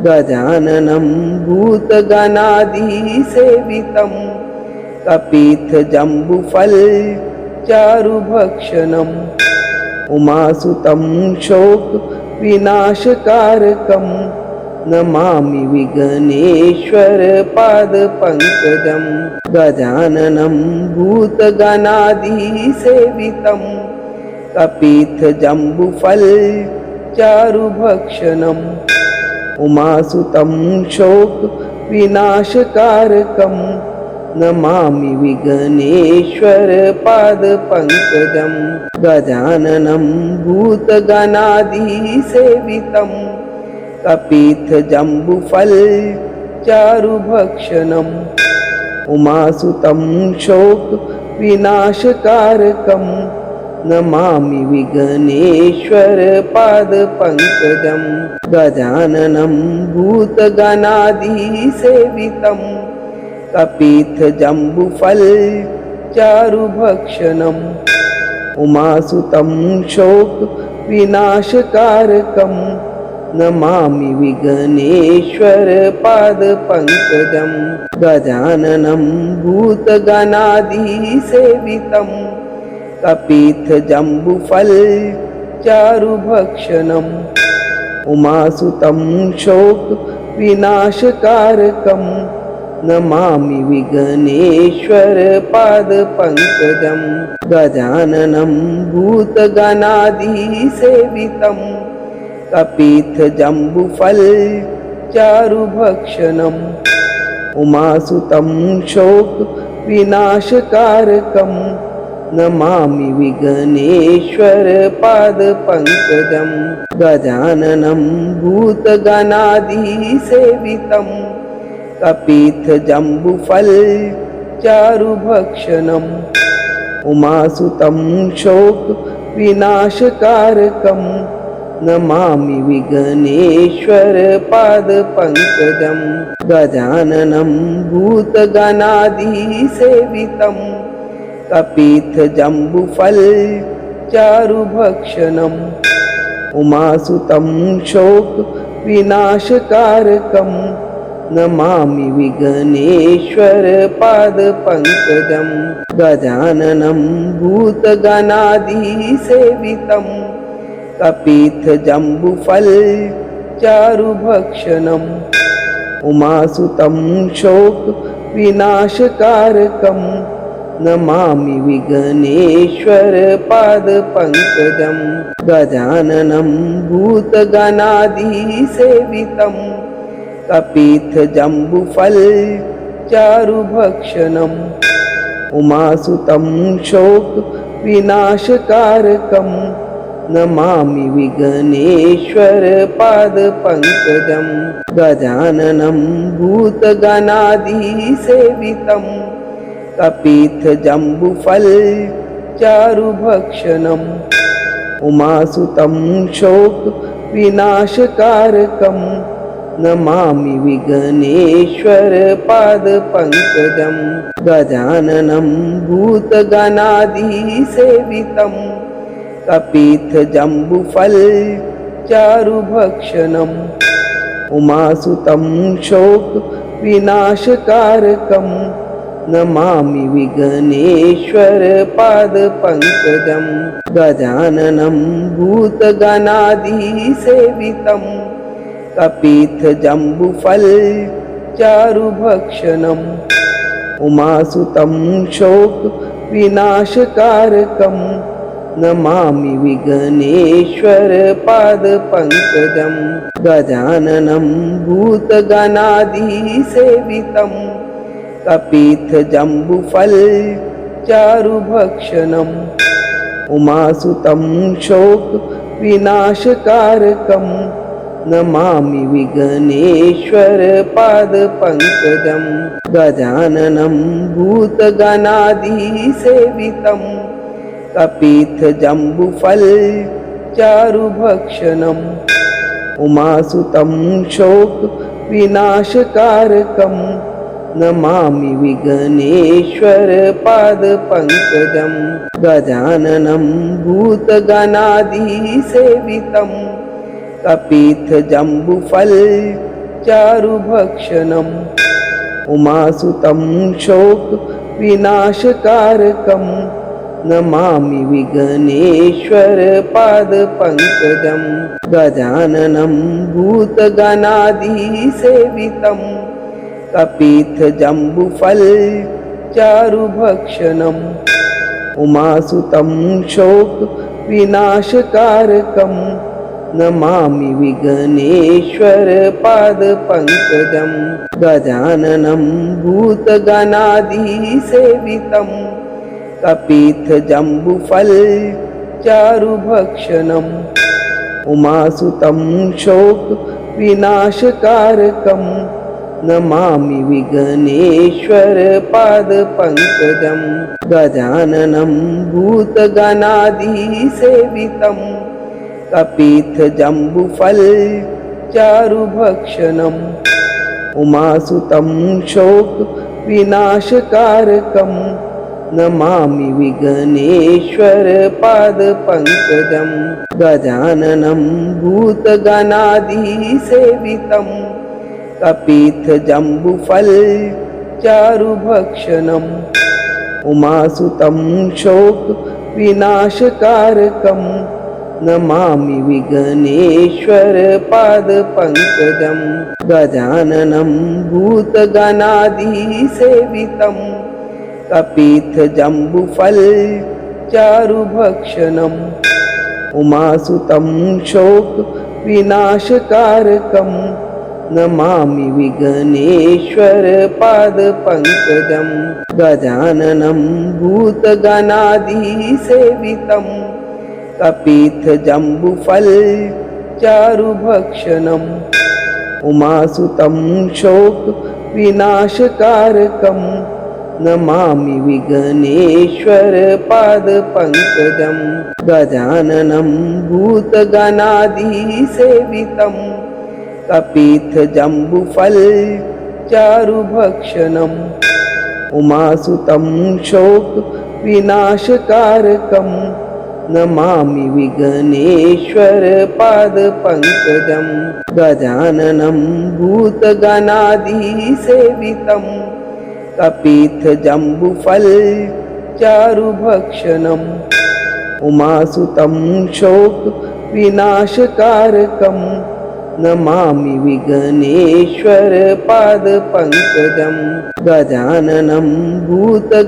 गजाननं भूतगणाधिसेवितं कपित्थजम्बुफलचारुभक्षणम् उमासुतं शोकविनाशकारकं Namami विघ्नेश्वरपादपङ्कजं गजाननं भूतगणाधिसेवितं कपित्थजम्बुफलचारुभक्षणम् उमासुतं शोकविनाशकारकं Namami विघ्नेश्वरपादपङ्कजं गजाननं भूतगणाधिसेवितं कपित्थजम्बुफलचारुभक्षणम् उमासुतं शोकविनाशकारकं Namami विघ्नेश्वरपादपङ्कजं गजाननं भूतगणाधिसेवितं कपित्थजम्बुफलचारुभक्षणम् उमासुतं शोकविनाशकारकं Namami विघ्नेश्वरपादपङ्कजं गजाननं भूतगणाधिसेवितं कपित्थजम्बुफलचारुभक्षणम् उमासुतं शोकविनाशकारकं Namami विघ्नेश्वरपादपङ्कजं गजाननं भूतगणाधिसेवितं कपित्थजम्बुफलचारुभक्षणम् उमासुतं शोकविनाशकारकं Namami विघ्नेश्वरपादपङ्कजं गजाननं भूतगणाधिसेवितं कपित्थजम्बुफलचारुभक्षणम् उमासुतं शोकविनाशकारकं Namami विघ्नेश्वरपादपङ्कजं गजाननं भूतगणाधिसेवितं कपित्थजम्बुफलचारुभक्षणम् उमासुतं शोकविनाशकारकं Namami विघ्नेश्वरपादपङ्कजं गजाननं भूतगणाधिसेवितं कपित्थजम्बुफलचारुभक्षणम् उमासुतं शोकविनाशकारकं Namami विघ्नेश्वरपादपङ्कजं गजाननं भूतगणाधिसेवितं कपित्थजम्बुफलचारुभक्षणम् उमासुतं शोकविनाशकारकं Namami विघ्नेश्वरपादपङ्कजं गजाननं भूतगणाधिसेवितं कपित्थजम्बुफलचारुभक्षणम् उमासुतं शोकविनाशकारकं Namami विघ्नेश्वरपादपङ्कजं गजाननं भूतगणाधिसेवितं कपित्थजम्बुफलचारुभक्षणम् उमासुतं शोकविनाशकारकं Namami विघ्नेश्वरपादपङ्कजं गजाननं भूतगणाधिसेवितं कपित्थजम्बुफलचारुभक्षणम् उमासुतं शोकविनाशकारकं Namami विघ्नेश्वरपादपङ्कजं गजाननं भूतगणाधिसेवितं कपित्थजम्बुफलचारुभक्षणम् उमासुतं शोकविनाशकारकं Namami विघ्नेश्वरपादपङ्कजं गजाननं भूतगणाधिसेवितं कपित्थजम्बुफलचारुभक्षणम् उमासुतं शोकविनाशकारकं Namami विघ्नेश्वरपादपङ्कजं गजाननं भूतगणाधिसेवितं कपित्थजम्बुफलचारुभक्षणम् चारुभक्षणम् उमासुतं शोकविनाशकारकं Namami विघ्नेश्वरपादपङ्कजं गजाननं भूतगणाधिसेवितं कपित्थजम्बुफलचारुभक्षणम् उमासुतं शोकविनाशकारकं Namami विघ्नेश्वरपादपङ्कजं गजाननं भूतगणाधिसेवितं कपित्थजम्बुफलचारुभक्षणम् उमासुतं शोकविनाशकारकं Namami विघ्नेश्वरपादपङ्कजं गजाननं भूतगणाधिसेवितं कपित्थजम्बुफलचारुभक्षणम् उमासुतं शोकविनाशकारकं Namami विघ्नेश्वरपादपङ्कजं गजाननं भूतगणाधिसेवितं कपित्थजम्बुफलचारुभक्षणम् उमासुतं शोकविनाशकारकं Namami विघ्नेश्वरपादपङ्कजं गजाननं भूतगणाधिसेवितं कपित्थजम्बुफलचारुभक्षणम् उमासुतं शोकविनाशकारकं Namami विघ्नेश्वरपादपङ्कजं गजाननं भूतगणाधिसेवितं कपित्थजम्बुफलचारुभक्षणम् उमासुतं शोकविनाशकारकं Namami विघ्नेश्वरपादपङ्कजं गजाननं भूतगणाधिसेवितं कपित्थजम्बुफलचारुभक्षणम् उमासुतं शोकविनाशकारकं Namami विघ्नेश्वरपादपङ्कजं गजाननं भूतगणाधिसेवितं कपित्थजम्बुफलचारुभक्षणम् उमासुतं शोकविनाशकारकं Namami विघ्नेश्वरपादपङ्कजं गजाननं भूतगणाधिसेवितं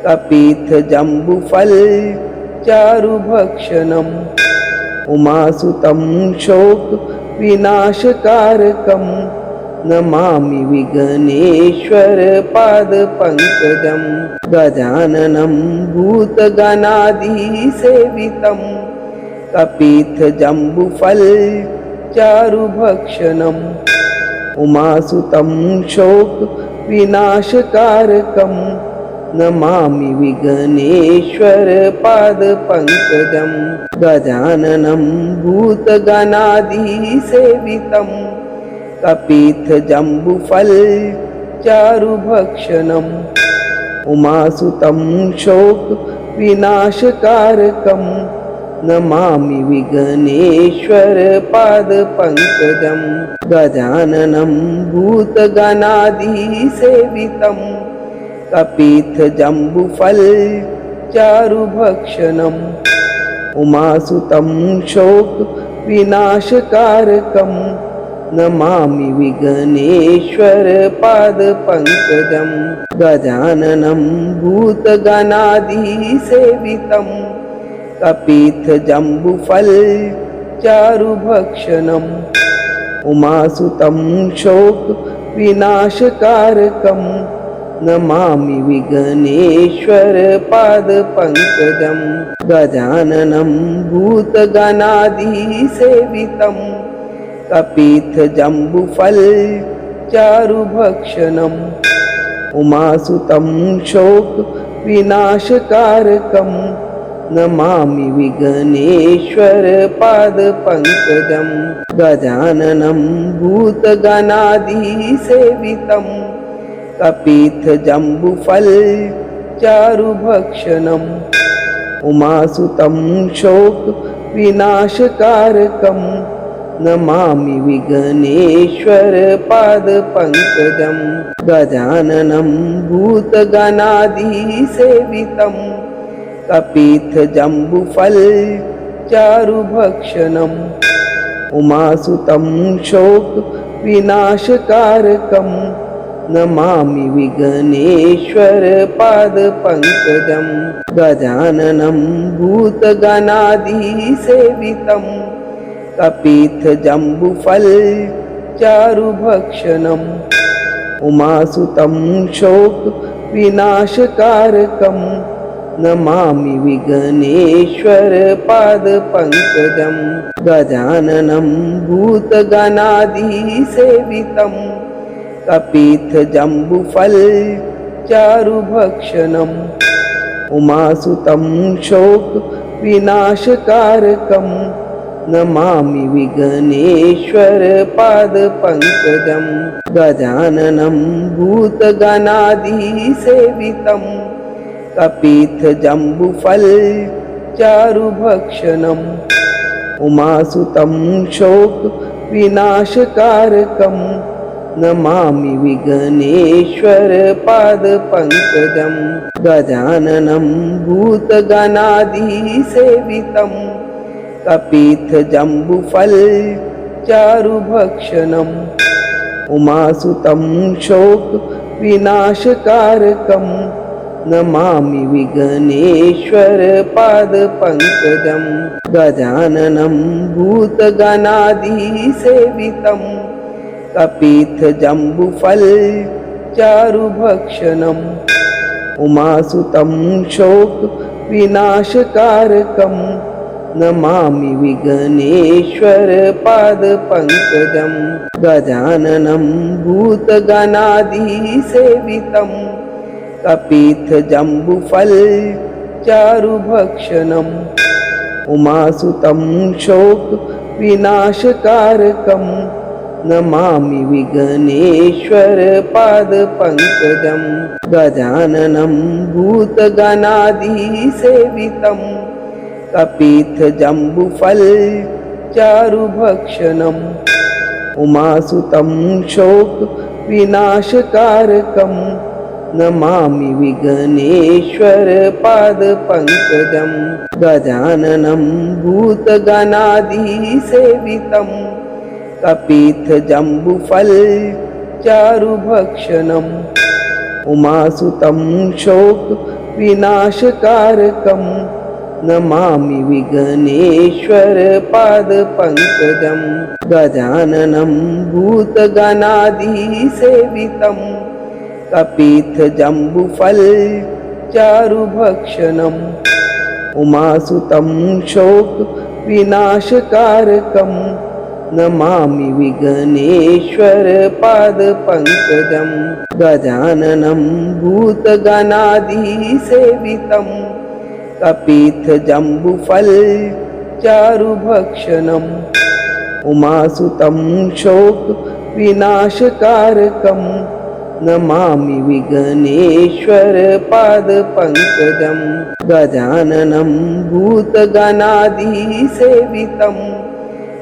कपित्थजम्बुफलचारुभक्षणम् उमासुतं शोकविनाशकारकं Namami विघ्नेश्वरपादपङ्कजं गजाननं भूतगणाधिसेवितं कपित्थजम्बुफलचारुभक्षणम् उमासुतं शोकविनाशकारकं Namami विघ्नेश्वरपादपङ्कजं गजाननं भूतगणाधिसेवितं कपित्थजम्बुफलचारुभक्षणम् उमासुतं शोकविनाशकारकं Namami विघ्नेश्वरपादपङ्कजं गजाननं भूतगणाधिसेवितं कपित्थजम्बुफलचारुभक्षणम् उमासुतं शोकविनाशकारकं Namami विघ्नेश्वरपादपङ्कजं गजाननं भूतगणाधिसेवितं कपित्थजम्बुफलचारुभक्षणम् उमासुतं शोकविनाशकारकं Namami विघ्नेश्वरपादपङ्कजं गजाननं भूतगणाधिसेवितं कपित्थजम्बुफलचारुभक्षणम् उमासुतं शोकविनाशकारकं Namami विघ्नेश्वरपादपङ्कजं गजाननं भूतगणाधिसेवितं कपित्थजम्बुफलचारुभक्षणम् उमासुतं शोकविनाशकारकं Namami विघ्नेश्वरपादपङ्कजं गजाननं भूतगणाधिसेवितं कपित्थजम्बुफलचारुभक्षणम् उमासुतं शोकविनाशकारकं Namami विघ्नेश्वरपादपङ्कजं गजाननं भूतगणाधिसेवितं कपित्थजम्बुफलचारुभक्षणम् उमासुतं शोकविनाशकारकं Namami विघ्नेश्वरपादपङ्कजं गजाननं भूतगणाधिसेवितं कपित्थजम्बुफलचारुभक्षणम् उमासुतं शोकविनाशकारकं Namami विघ्नेश्वरपादपङ्कजं गजाननं भूतगणाधिसेवितं कपित्थजम्बुफलचारुभक्षणम् उमासुतं शोकविनाशकारकं Namami विघ्नेश्वरपादपङ्कजं गजाननं भूतगणाधिसेवितं कपित्थजम्बुफलचारुभक्षणम् उमासुतं शोकविनाशकारकं Namami विघ्नेश्वरपादपङ्कजं गजाननं भूतगणाधिसेवितं कपित्थजम्बुफलचारुभक्षणम् उमासुतं शोकविनाशकारकं Namami विघ्नेश्वरपादपङ्कजं गजाननं भूतगणाधिसेवितं कपित्थजम्बुफलचारुभक्षणम् उमासुतं शोकविनाशकारकं Namami विघ्नेश्वरपादपङ्कजं गजाननं भूतगणाधिसेवितं कपित्थजम्बुफलचारुभक्षणम् उमासुतं शोकविनाशकारकं Namami विघ्नेश्वरपादपङ्कजं गजाननं भूतगणाधिसेवितं कपित्थजम्बुफलचारुभक्षणम् उमासुतं शोकविनाशकारकं Namami विघ्नेश्वरपादपङ्कजं गजाननं भूतगणाधिसेवितं कपित्थजम्बुफलचारुभक्षणम् उमासुतं शोकविनाशकारकं Namami विघ्नेश्वरपादपङ्कजं गजाननं भूतगणाधिसेवितं कपित्थजम्बुफलचारुभक्षणम् उमासुतं शोकविनाशकारकं Namami विघ्नेश्वरपादपङ्कजं गजाननं भूतगणाधिसेवितं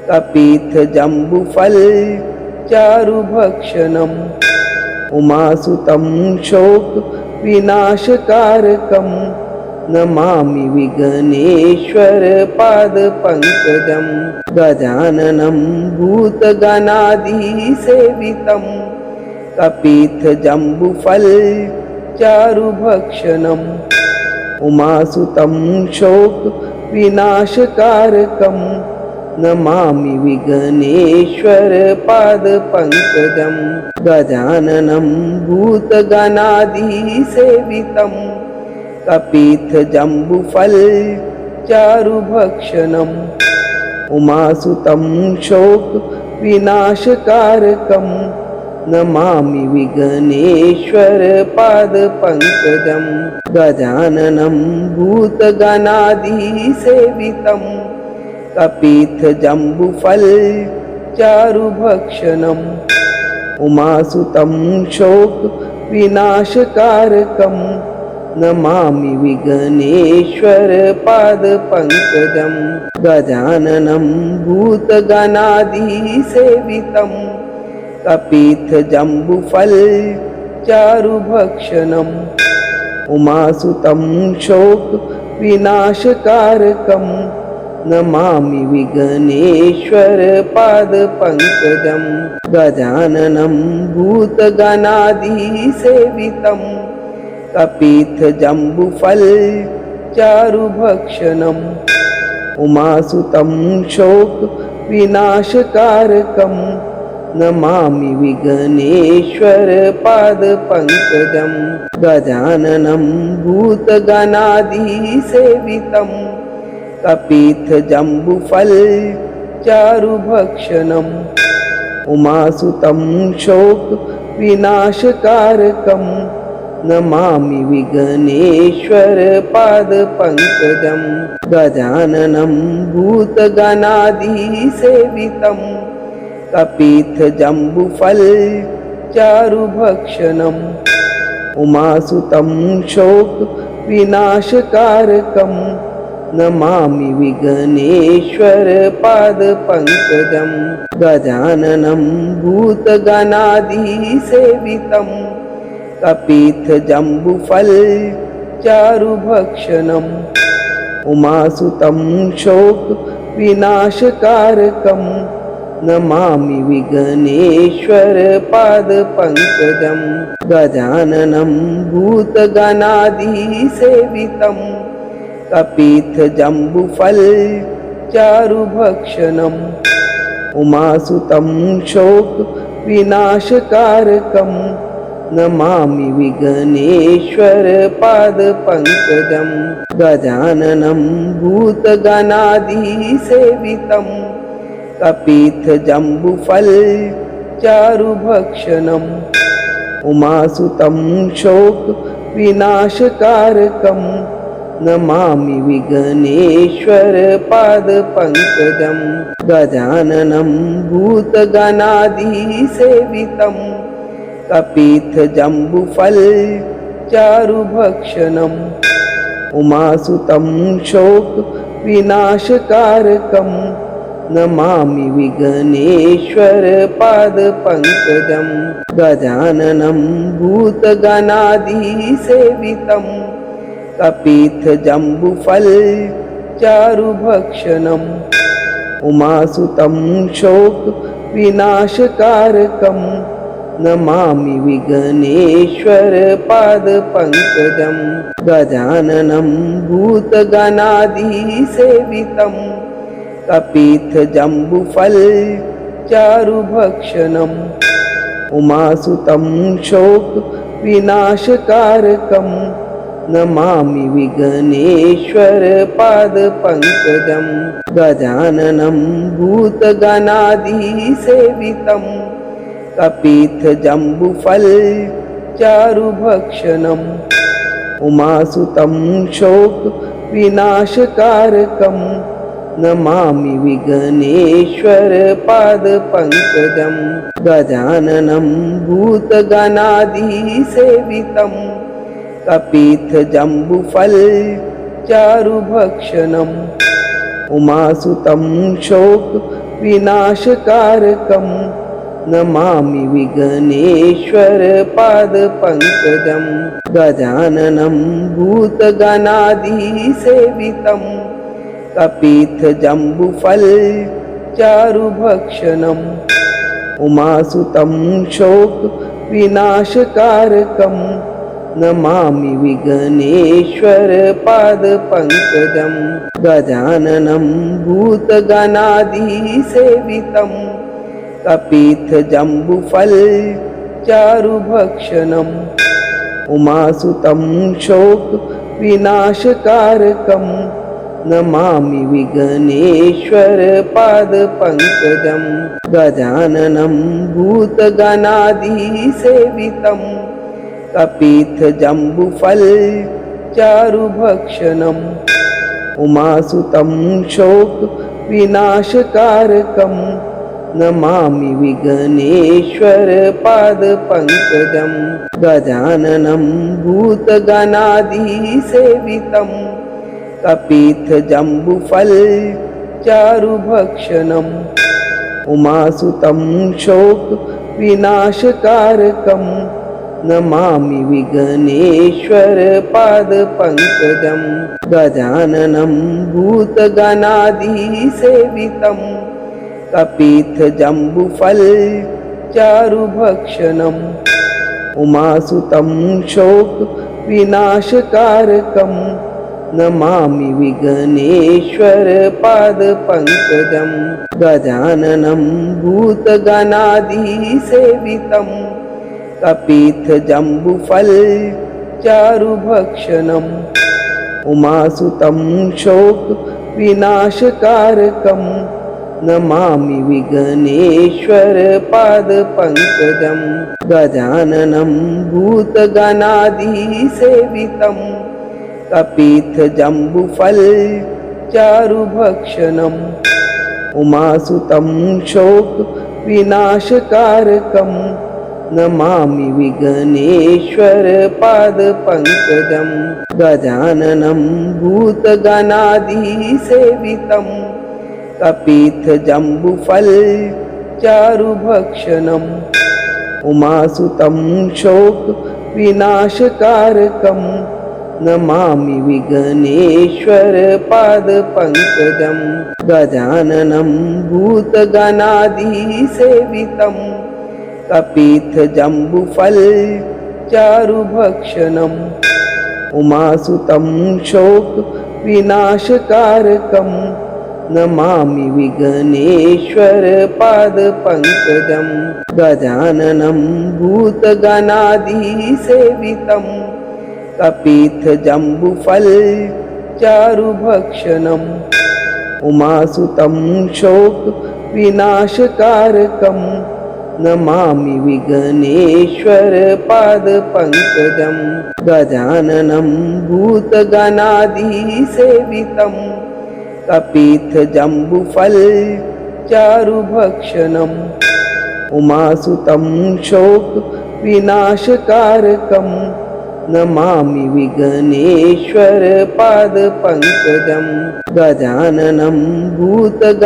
कपित्थजम्बुफलचारुभक्षणम् उमासुतं शोकविनाशकारकं Namami विघ्नेश्वरपादपङ्कजं गजाननं भूतगणाधिसेवितं कपित्थजम्बुफलचारुभक्षणम् उमासुतं शोकविनाशकारकं Namami विघ्नेश्वरपादपङ्कजं गजाननं भूतगणाधिसेवितं कपित्थजम्बुफलचारुभक्षणम् उमासुतं शोकविनाशकारकं Namami विघ्नेश्वरपादपङ्कजं गजाननं भूतगणाधिसेवितं कपित्थजम्बुफलचारुभक्षणम् उमासुतं शोकविनाशकारकं Namami Vighneshwar पादपङ्कजं गजाननं भूतगणाधिसेवितं कपित्थजम्बुफलचारुभक्षणम् उमासुतं शोकविनाशकारकं Namami Vighneshwar पादपङ्कजं गजाननं भूतगणाधिसेवितं कपित्थजम्बुफलचारुभक्षणम् उमासुतं शोकविनाशकारकं Namami Vighneshwar पादपङ्कजं गजाननं भूतगणाधिसेवितं कपित्थजम्बुफलचारुभक्षणम् उमासुतं शोकविनाशकारकं Namami Vighneshwar पादपङ्कजं गजाननं भूतगणाधिसेवितं कपित्थजम्बुफलचारुभक्षणम् उमासुतं शोकविनाशकारकं Namami Vighneshwar पादपङ्कजं गजाननं भूतगणाधिसेवितं कपित्थजम्बुफलचारुभक्षणम् उमासुतं शोकविनाशकारकं Namami Vighneshwar पादपङ्कजं गजाननं भूतगणाधिसेवितं कपित्थजम्बुफलचारुभक्षणम् उमासुतं शोकविनाशकारकं Namami Vighneshwar पादपङ्कजं गजाननं भूतगणाधिसेवितं कपित्थजम्बुफलचारुभक्षणम् उमासुतं शोकविनाशकारकं Namami Vighneshwar पादपङ्कजं गजाननं भूतगणाधिसेवितं कपित्थजम्बुफलचारुभक्षणम् उमासुतं शोकविनाशकारकं Namami Vighneshwar पादपङ्कजं गजाननं भूतगणाधिसेवितं कपित्थजम्बुफलचारुभक्षणम् उमासुतं शोकविनाशकारकं Namami Vighneshwar पादपङ्कजं गजाननं भूतगणाधिसेवितं कपित्थजम्बुफलचारुभक्षणम् उमासुतं शोकविनाशकारकं Namami Vighneshwar पादपङ्कजं गजाननं भूतगणाधिसेवितं कपित्थजम्बुफलचारुभक्षणम् उमासुतं शोकविनाशकारकं Namami Vighneshwar पादपङ्कजं गजाननं भूतगणाधिसेवितं कपित्थजम्बुफलचारुभक्षणम् उमासुतं शोकविनाशकारकं Namami Vighneshwar पादपङ्कजं गजाननं भूतगणाधिसेवितं कपित्थजम्बुफलचारुभक्षणम् उमासुतं शोकविनाशकारकं Namami Vighneshwar पादपङ्कजं गजाननं भूतगणाधिसेवितं कपित्थजम्बुफलचारुभक्षणम् उमासुतं शोकविनाशकारकं Namami Vighneshwar पादपङ्कजं गजाननं भूतगणाधिसेवितं कपित्थजम्बुफलचारुभक्षणम् उमासुतं शोकविनाशकारकं Namami Vighneshwar पादपङ्कजं गजाननं भूतगणाधिसेवितं कपित्थजम्बुफलचारुभक्षणम् उमासुतं शोकविनाशकारकं Namami Vighneshwar पादपङ्कजं गजाननं भूतगणाधिसेवितं कपित्थजम्बुफलचारुभक्षणम् उमासुतं शोकविनाशकारकं Namami Vighneshwar पादपङ्कजं गजाननं भूतगणाधिसेवितं कपित्थजम्बुफलचारुभक्षणम् उमासुतं शोकविनाशकारकं Namami Vighneshwar पादपङ्कजं गजाननं भूतगणाधिसेवितं कपित्थजम्बुफलचारुभक्षणम् उमासुतं शोकविनाशकारकं Namami Vighneshwar पादपङ्कजं गजाननं भूतगणाधिसेवितं कपित्थजम्बुफलचारुभक्षणम् उमासुतं शोकविनाशकारकं Namami Vighneshwar पादपङ्कजं गजाननं भूतगणाधिसेवितं कपित्थजम्बुफलचारुभक्षणम् उमासुतं शोकविनाशकारकं Namami Vighneshwar पादपङ्कजं गजाननं भूतगणाधिसेवितं कपित्थजम्बुफलचारुभक्षणम् उमासुतं शोकविनाशकारकं Namami Vighneshwar पादपङ्कजं गजाननं भूतगणाधिसेवितं कपित्थजम्बुफलचारुभक्षणम् उमासुतं शोकविनाशकारकं Namami Vighneshwar पादपङ्कजं गजाननं भूतगणाधिसेवितं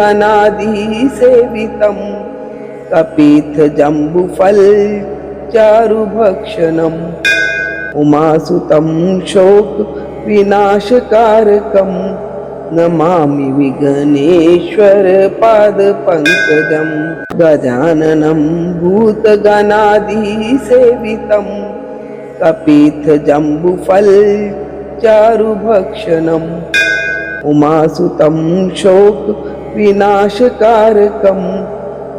कपित्थजम्बुफलचारुभक्षणम् उमासुतं शोकविनाशकारकं Namami Vighneshwar पादपङ्कजं गजाननं भूतगणाधिसेवितं कपित्थजम्बुफलचारुभक्षणम् उमासुतं शोकविनाशकारकं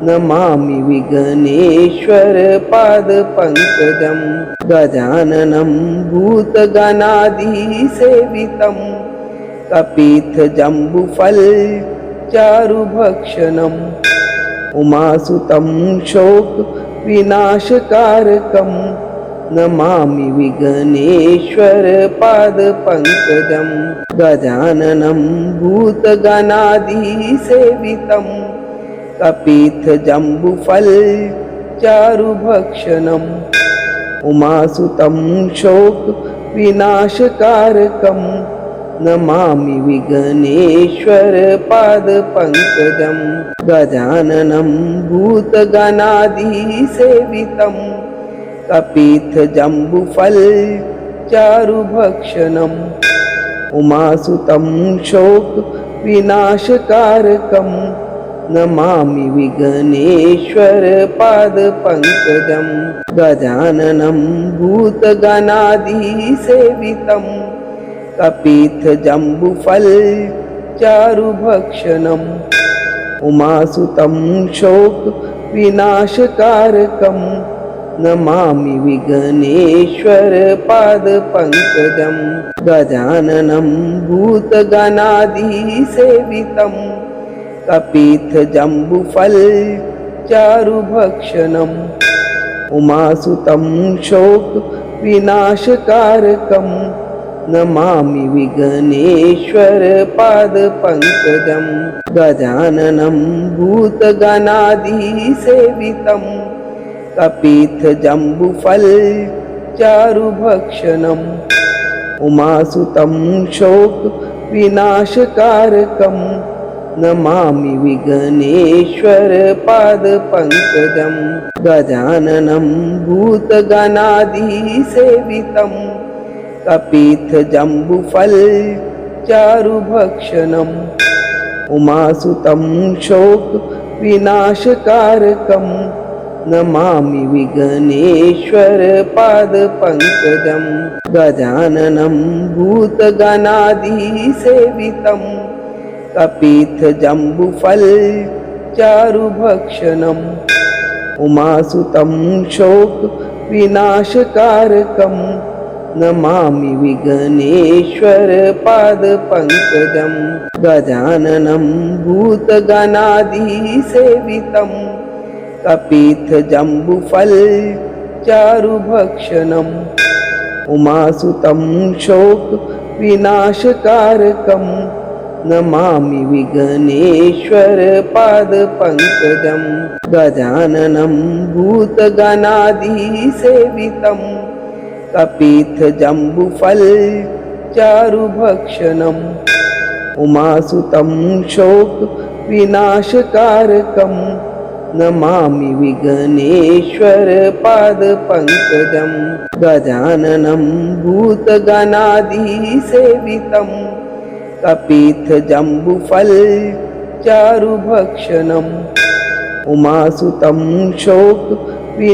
Namami Vighneshwar पादपङ्कजं गजाननं भूतगणाधिसेवितं कपित्थजम्बुफलचारुभक्षणम् उमासुतं शोकविनाशकारकं Namami Vighneshwar पादपङ्कजं गजाननं भूतगणाधिसेवितं कपित्थजम्बुफलचारुभक्षणम् उमासुतं शोकविनाशकारकं Namami Vighneshwar पादपङ्कजं गजाननं भूतगणाधिसेवितं कपित्थजम्बुफलचारुभक्षणम् उमासुतं शोकविनाशकारकं Namami Vighneshwar पादपङ्कजं गजाननं भूतगणाधिसेवितं कपित्थजम्बुफलचारुभक्षणम् उमासुतं शोकविनाशकारकं Namami Vighneshwar पादपङ्कजं गजाननं भूतगणाधिसेवितं कपित्थजम्बुफलचारुभक्षणम् उमासुतं शोकविनाशकारकं Namami विघ्नेश्वरपादपङ्कजं गजाननं भूतगणादिसेवितं कपित्थजम्बुफलचारुभक्षणम् उमासुतं शोकविनाशकारकं Namami विघ्नेश्वरपादपङ्कजं गजाननं भूतगणादिसेवितं कपित्थजम्बुफलचारुभक्षणम् उमासुतं शोकविनाशकारकं Namami विघ्नेश्वरपादपङ्कजं गजाननं भूतगणादिसेवितं कपित्थजम्बुफलचारुभक्षणम् उमासुतं शोकविनाशकारकं Namami विघ्नेश्वरपादपङ्कजं गजाननं भूतगणादिसेवितं कपित्थजम्बुफलचारुभक्षणम् उमासुतं शोकविनाशकारकं Namami विघ्नेश्वरपादपङ्कजं गजाननं भूतगणादिसेवितं कपित्थजम्बुफलचारुभक्षणम् उमासुतं शोकविनाशकारकं Namami विघ्नेश्वरपादपङ्कजं गजाननं भूतगणादिसेवितं कपित्थजम्बुफलचारुभक्षणम् उमासुतं शोकविनाशकारकं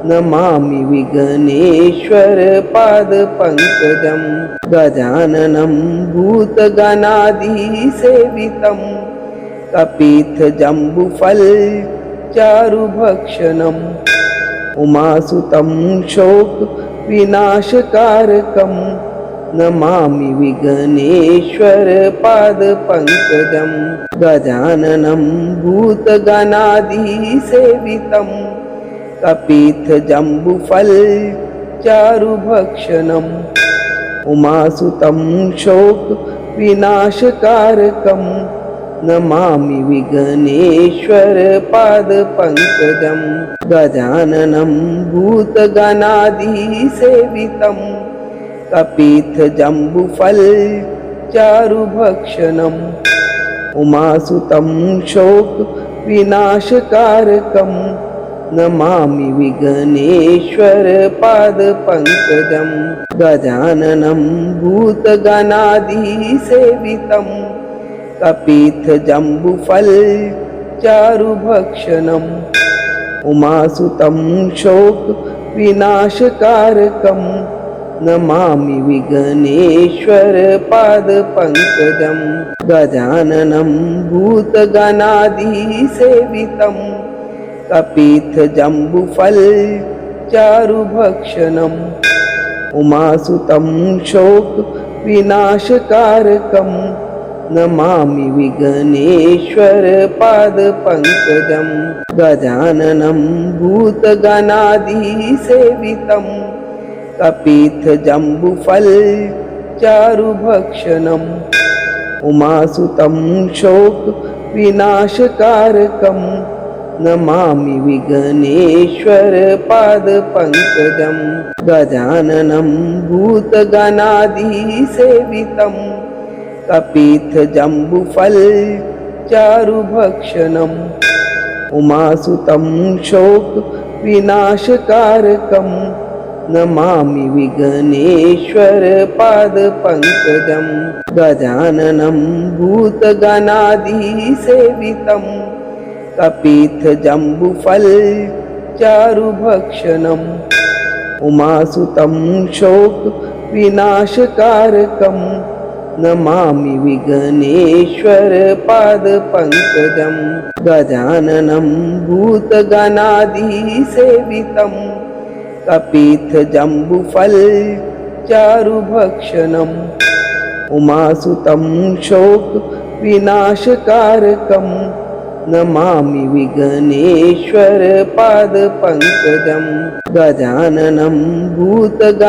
Namami विघ्नेश्वरपादपङ्कजं गजाननं भूतगणादिसेवितं कपित्थजम्बुफलचारुभक्षणम् उमासुतं शोकविनाशकारकं Namami विघ्नेश्वरपादपङ्कजं गजाननं भूतगणादिसेवितं कपित्थजम्बुफलचारुभक्षणम् उमासुतं शोकविनाशकारकं Namami विघ्नेश्वरपादपङ्कजं गजाननं भूतगणादिसेवितं कपित्थजम्बुफलचारुभक्षणम् उमासुतं शोकविनाशकारकं Namami विघ्नेश्वरपादपङ्कजं गजाननं भूतगणादिसेवितं कपित्थजम्बुफलचारुभक्षणम् उमासुतं शोकविनाशकारकं Namami विघ्नेश्वरपादपङ्कजं गजाननं भूतगणादिसेवितं कपित्थजम्बुफलचारुभक्षणम् उमासुतं शोकविनाशकारकं Namami विघ्नेश्वरपादपङ्कजं गजाननं भूतगणादिसेवितं कपित्थजम्बुफलचारुभक्षणम् उमासुतं शोकविनाशकारकं Namami विघ्नेश्वरपादपङ्कजं गजाननं भूतगणादिसेवितं कपित्थजम्बुफलचारुभक्षणम् उमासुतं शोकविनाशकारकं Namami विघ्नेश्वरपादपङ्कजं गजाननं भूतगणादिसेवितं कपित्थजम्बुफलचारुभक्षणम् उमासुतं शोकविनाशकारकं Namami विघ्नेश्वरपादपङ्कजं गजाननं भूतगणादिसेवितं कपित्थजम्बुफलचारुभक्षणम् उमासुतं शोकविनाशकारकं Namami विघ्नेश्वरपादपङ्कजं गजाननं भूतगणाधिसेवितं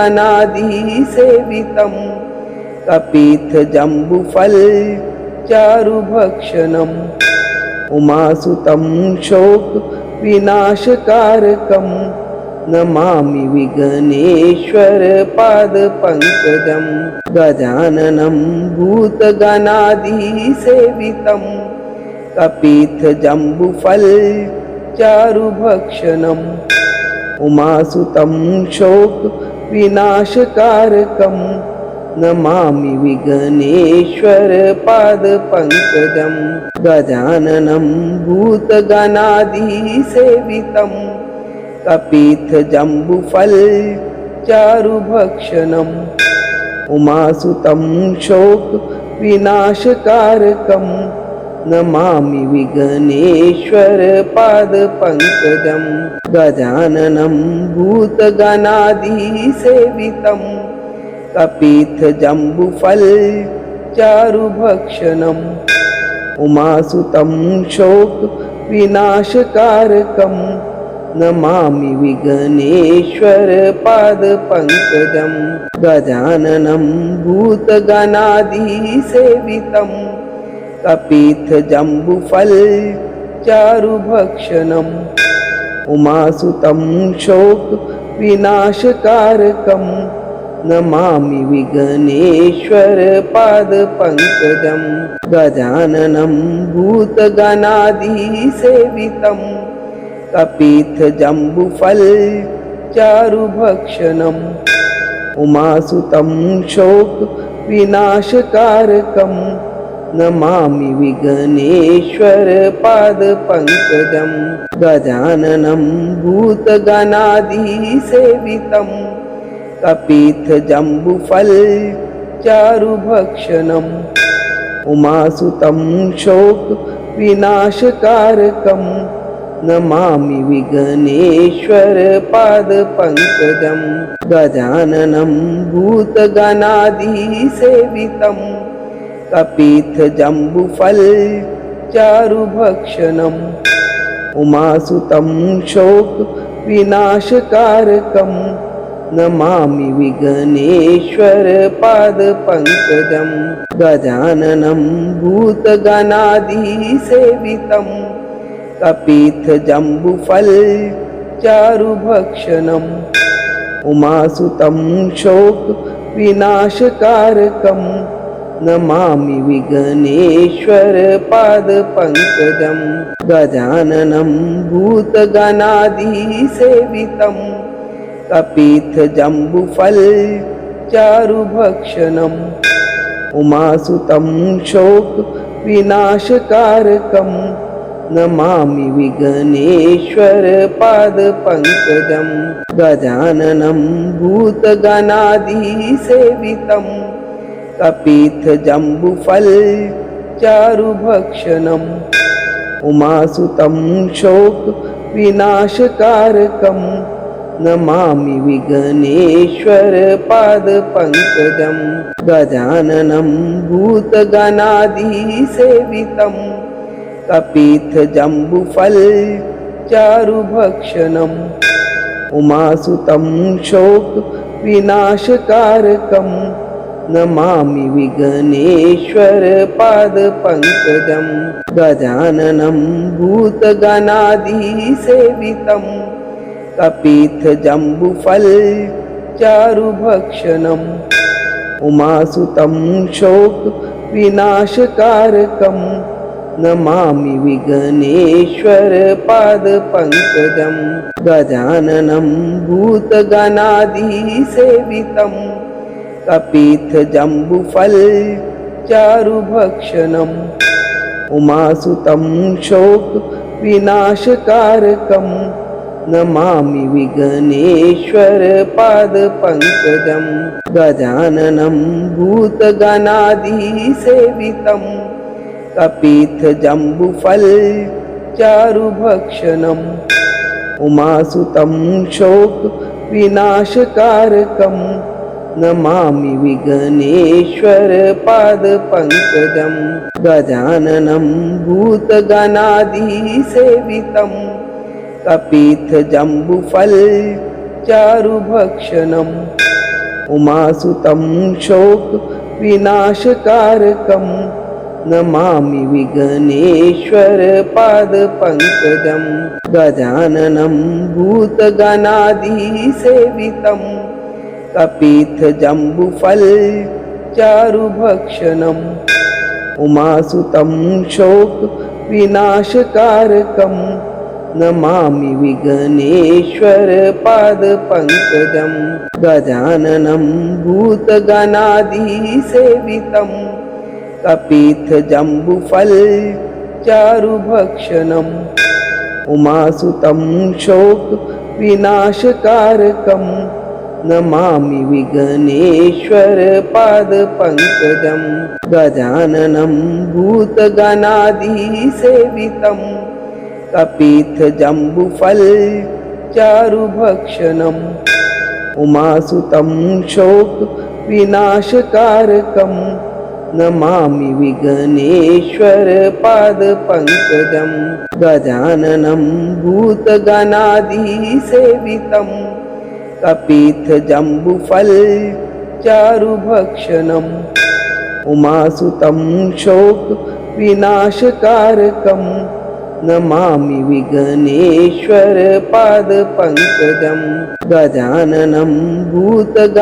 कपित्थजम्बुफलचारुभक्षणम् उमासुतं शोकविनाशकारकं Namami विघ्नेश्वरपादपङ्कजं गजाननं भूतगणाधिसेवितं कपित्थजम्बुफलचारुभक्षणम् उमासुतं शोकविनाशकारकं Namami विघ्नेश्वरपादपङ्कजं गजाननं भूतगणाधिसेवितं कपित्थजम्बुफलचारुभक्षणम् उमासुतं शोकविनाशकारकं Namami विघ्नेश्वरपादपङ्कजं गजाननं भूतगणाधिसेवितं कपित्थजम्बुफलचारुभक्षणम् उमासुतं शोकविनाशकारकं Namami विघ्नेश्वरपादपङ्कजं गजाननं भूतगणाधिसेवितं कपित्थजम्बुफलचारुभक्षणम् उमासुतं शोकविनाशकारकं Namami विघ्नेश्वरपादपङ्कजं गजाननं भूतगणाधिसेवितं कपित्थजम्बुफलचारुभक्षणम् उमासुतं शोकविनाशकारकं Namami विघ्नेश्वरपादपङ्कजं गजाननं भूतगणाधिसेवितं कपित्थजम्बुफलचारुभक्षणम् उमासुतं शोकविनाशकारकं Namami विघ्नेश्वरपादपङ्कजं गजाननं भूतगणाधिसेवितं कपित्थजम्बुफलचारुभक्षणम् उमासुतं शोकविनाशकारकं Namami विघ्नेश्वरपादपङ्कजं गजाननं भूतगणाधिसेवितं कपित्थजम्बुफलचारुभक्षणम् उमासुतं शोकविनाशकारकं Namami विघ्नेश्वरपादपङ्कजं गजाननं भूतगणाधिसेवितं कपित्थजम्बुफलचारुभक्षणम् उमासुतं शोकविनाशकारकं Namami विघ्नेश्वरपादपङ्कजं गजाननं भूतगणाधिसेवितं कपित्थजम्बुफलचारुभक्षणम् उमासुतं शोकविनाशकारकं Namami विघ्नेश्वरपादपङ्कजं गजाननं भूतगणाधिसेवितं कपित्थजम्बुफलचारुभक्षणम् उमासुतं शोकविनाशकारकं Namami विघ्नेश्वरपादपङ्कजं गजाननं भूतगणाधिसेवितं कपित्थजम्बुफलचारुभक्षणम् उमासुतं शोकविनाशकारकं Namami विघ्नेश्वरपादपङ्कजं गजाननं भूतगणाधिसेवितं कपित्थजम्बुफलचारुभक्षणम् उमासुतं शोकविनाशकारकं Namami विघ्नेश्वरपादपङ्कजं गजाननं भूतगणाधिसेवितं कपित्थजम्बुफलचारुभक्षणम् उमासुतं शोकविनाशकारकं Namami विघ्नेश्वरपादपङ्कजं गजाननं भूतगणाधिसेवितं कपित्थजम्बुफलचारुभक्षणम् उमासुतं शोकविनाशकारकं Namami विघ्नेश्वरपादपङ्कजं गजाननं भूतगणाधिसेवितं कपित्थजम्बुफलचारुभक्षणम् उमासुतं शोकविनाशकारकं Namami विघ्नेश्वरपादपङ्कजं गजाननं भूतगणाधिसेवितं कपित्थजम्बुफलचारुभक्षणम् उमासुतं शोकविनाशकारकं Namami विघ्नेश्वरपादपङ्कजं गजाननं भूतगणाधिसेवितं कपित्थजम्बुफलचारुभक्षणम् उमासुतं शोकविनाशकारकं Namami विघ्नेश्वरपादपङ्कजं गजाननं भूतगणाधिसेवितं कपित्थजम्बुफलचारुभक्षणम् उमासुतं शोकविनाशकारकं Namami विघ्नेश्वरपादपङ्कजं गजाननं भूतगणाधिसेवितं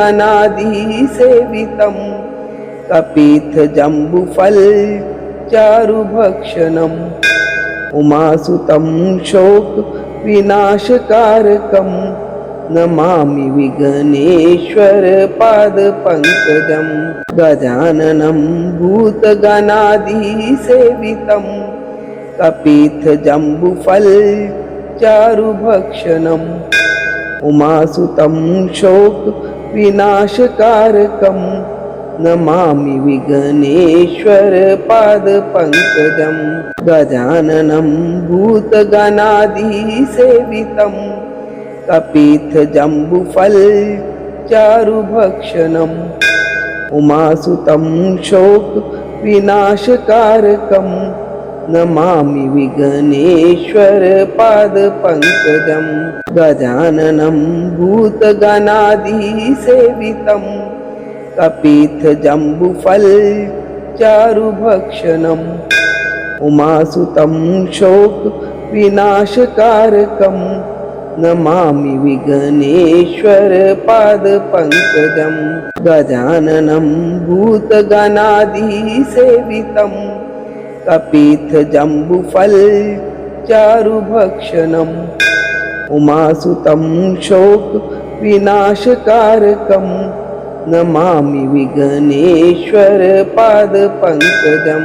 कपित्थजम्बुफलचारुभक्षणम् उमासुतं शोकविनाशकारकं Namami विघ्नेश्वरपादपङ्कजं गजाननं भूतगणाधिसेवितं कपित्थजम्बुफलचारुभक्षणम् उमासुतं शोकविनाशकारकं Namami विघ्नेश्वरपादपङ्कजं गजाननं भूतगणाधिसेवितं कपित्थजम्बुफलचारुभक्षणम् उमासुतं शोकविनाशकारकं Namami विघ्नेश्वरपादपङ्कजं गजाननं भूतगणाधिसेवितं कपित्थजम्बुफलचारुभक्षणम् उमासुतं शोकविनाशकारकं Namami विघ्नेश्वरपादपङ्कजं गजाननं भूतगणाधिसेवितं कपित्थजम्बुफलचारुभक्षणम् उमासुतं शोकविनाशकारकं Namami विघ्नेश्वरपादपङ्कजं